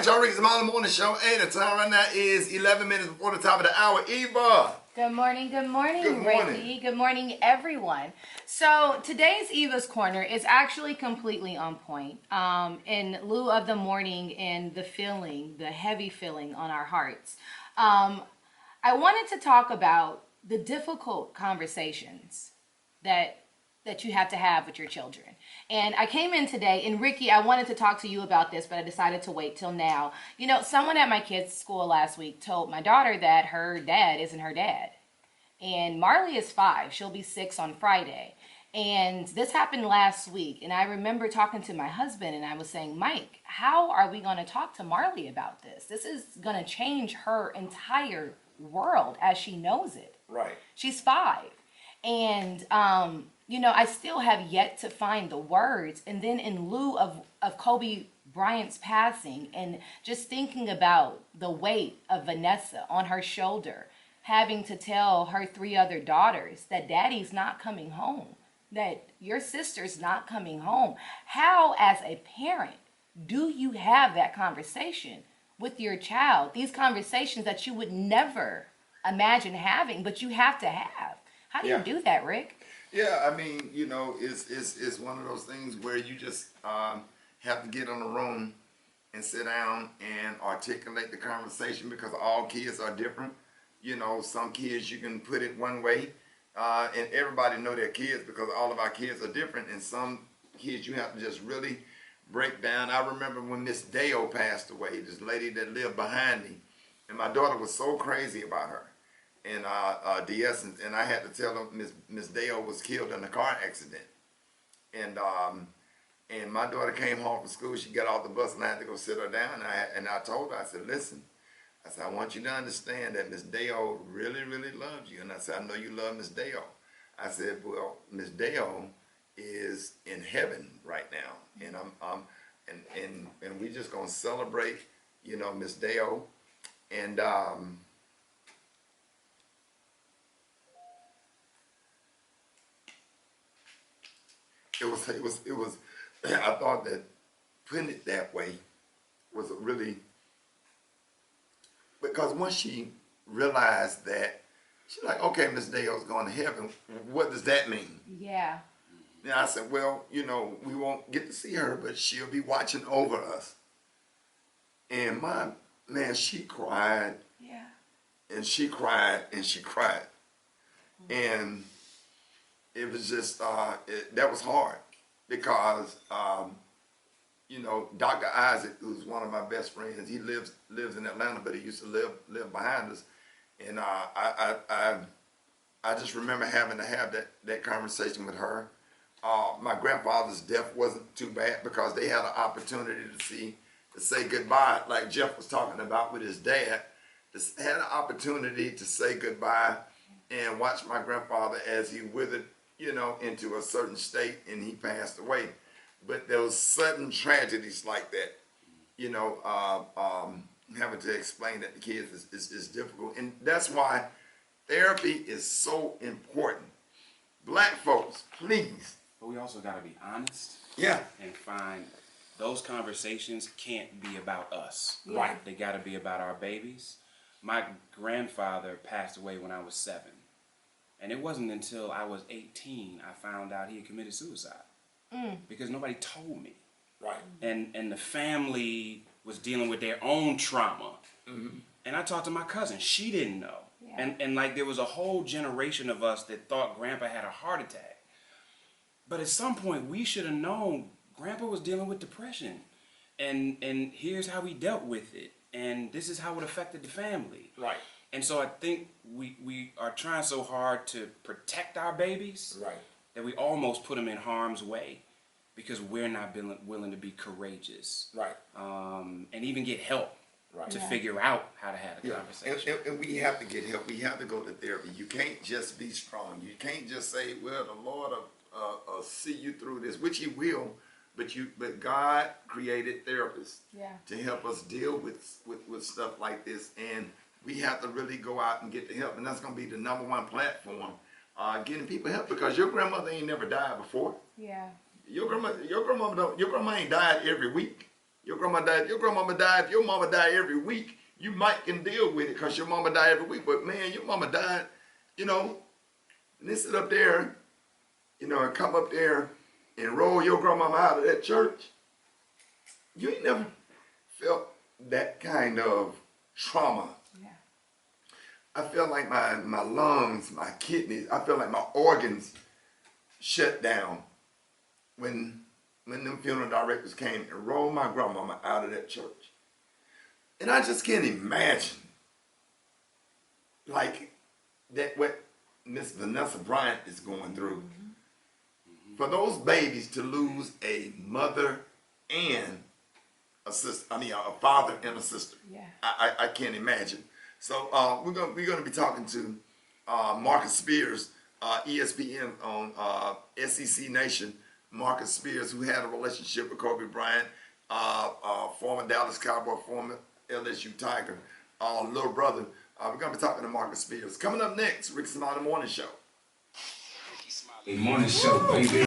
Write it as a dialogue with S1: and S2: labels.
S1: right, y'all, Rickey, Smiley Morning Show. And the time right now is 11 minutes before the top of the hour. Eva.
S2: Good morning,
S1: Good morning.
S2: Rickey. Good morning, everyone. So today's Eva's Corner is actually completely on point. In lieu of the morning and the feeling, the heavy feeling on our hearts, I wanted to talk about the difficult conversations that you have to have with your children. And I came in today, and Rickey, I wanted to talk to you about this, but I decided to wait till now. You know, someone at my kids' school last week told my daughter that her dad isn't her dad. And Marley is 5. She'll be 6 on Friday. And this happened last week. And I remember talking to my husband, and I was saying, Mike, how are we going to talk to Marley about this? This is going to change her entire world as she knows it.
S1: Right.
S2: She's 5. And, you know, I still have yet to find the words. And then in lieu of Kobe Bryant's passing and just thinking about the weight of Vanessa on her shoulder, having to tell her 3 other daughters that daddy's not coming home, that your sister's not coming home. How, as a parent, do you have that conversation with your child? These conversations that you would never imagine having, but you have to have. How do you do that, Rick?
S1: Yeah, I mean, you know, it's one of those things where you just have to get in a room and sit down and articulate the conversation, because all kids are different. You know, some kids you can put it one way, and everybody know their kids because all of our kids are different, and some kids you have to just really break down. I remember when Miss Dale passed away, this lady that lived behind me, and my daughter was so crazy about her. And de-essence, and I had to tell them Miss Dale was killed in a car accident, and my daughter came home from school. She got off the bus, and I had to go sit her down. And I told her, I said, listen, I said, I want you to understand that Miss Dale really, really loves you. And I said, I know you love Miss Dale. I said, well, Miss Dale is in heaven right now, and and we just gonna celebrate, you know, Miss Dale, and It was, I thought that putting it that way was a really, because once she realized that, she's like, okay, Miss Dale's going to heaven, what does that mean?
S2: Yeah.
S1: And I said, well, you know, we won't get to see her, but she'll be watching over us. And man, she cried.
S2: Yeah.
S1: And she cried, and she cried. And it was just, that was hard, because, you know, Dr. Isaac, who's one of my best friends, he lives in Atlanta, but he used to live behind us. And I just remember having to have that conversation with her. My grandfather's death wasn't too bad, because they had an opportunity to say goodbye, like Jeff was talking about with his dad. Had an opportunity to say goodbye and watch my grandfather as he withered, you know, into a certain state, and he passed away. But there was sudden tragedies like that, you know, having to explain that to kids is difficult. And that's why therapy is so important. Black folks, please.
S3: But we also got to be honest.
S1: Yeah.
S3: And find those conversations can't be about us.
S2: Yeah.
S3: Right. They got to be about our babies. My grandfather passed away when I was 7. And it wasn't until I was 18 I found out he had committed suicide. Because nobody told me.
S1: Right.
S3: And the family was dealing with their own trauma. And I talked to my cousin. She didn't know. Yeah. And like there was a whole generation of us that thought Grandpa had a heart attack. But at some point we should have known Grandpa was dealing with depression. And here's how he dealt with it. And this is how it affected the family.
S1: Right.
S3: And so I think we are trying so hard to protect our babies,
S1: right,
S3: that we almost put them in harm's way, because we're not willing to be courageous,
S1: right,
S3: and even get help, right, to figure out how to have a conversation.
S1: And we have to get help. We have to go to therapy. You can't just be strong. You can't just say, well, the Lord will see you through this, which He will. But God created therapists to help us deal with stuff like this, and we have to really go out and get the help, and that's going to be the #1 platform, getting people help, because your grandmother ain't never died before.
S2: Yeah.
S1: Your grandma ain't died every week. Your grandma died. Your grandmama died. If your mama died every week, you might can deal with it because your mama died every week. But man, your mama died, you know, and they sit up there, you know, and come up there and roll your grandmama out of that church. You ain't never felt that kind of trauma.
S2: Yeah.
S1: I felt like my lungs, my kidneys, I felt like my organs shut down when them funeral directors came and rolled my grandmama out of that church. And I just can't imagine like that what Miss Vanessa Bryant is going through. For those babies to lose a mother and a sister, a father and a sister.
S2: Yeah.
S1: I can't imagine. So we're gonna be talking to Marcus Spears, ESPN on SEC Nation. Marcus Spears, who had a relationship with Kobe Bryant, former Dallas Cowboy, former LSU Tiger, little brother. We're gonna be talking to Marcus Spears. Coming up next, Rickey Smiley Morning Show.
S3: Morning show, baby.